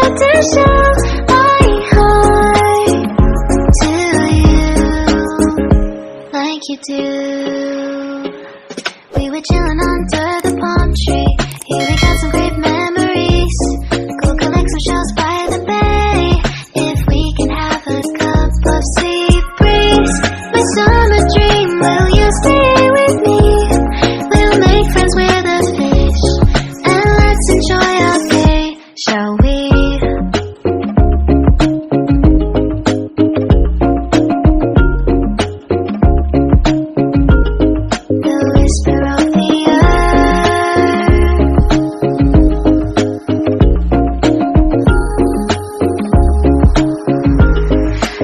to show my heart to you like you do. We were chilling under the palm tree. Here we got some great memories. Go collect some shells by the bay. If we can have a cup of sweet breeze, my summer dream, will you stay with me? We'll make friends with the fish, and let's enjoy our day, shall we? The whisper of the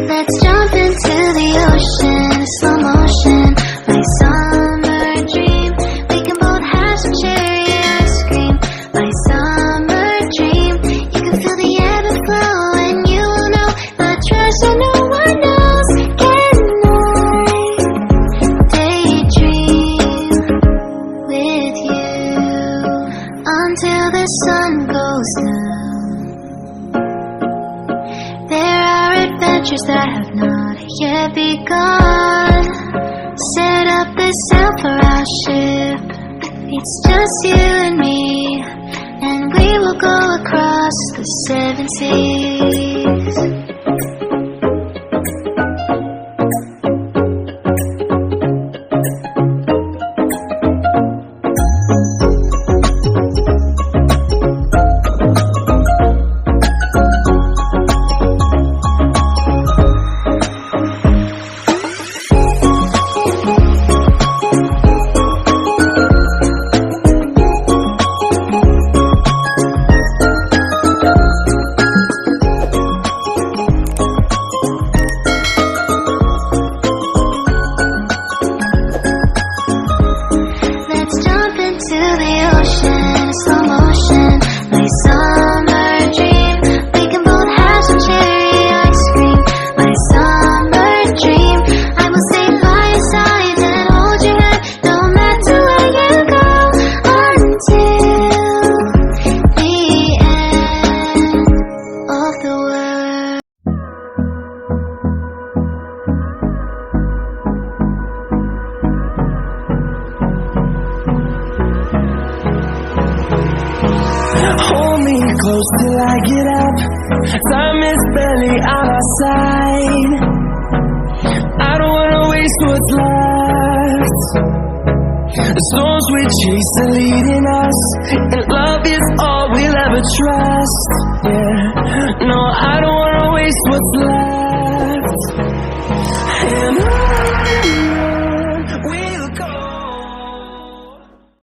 let's jump into the ocean, slow motion, my summer dream. We can both have some cherry ice cream, my summer dream. You can feel the ebb and flow, and you will know the treasure no one knows. Can I daydream with you until the sun goes down? There are adventures that have not yet begun. Set up the sail for our ship. It's just you and me, and we will go across the 7 seas. Let's jump into the ocean, slow motion, my summer dream. We can both have some cherry ice cream, my summer dream. I will stay by your side and hold your hand, no matter where you go, until the end of the world. Hold me close till I get up. Time is barely on our side. I don't wanna waste what's left. The storms we chase are leading us, and love is all we'll ever trust. Yeah, no, I don't wanna waste what's left.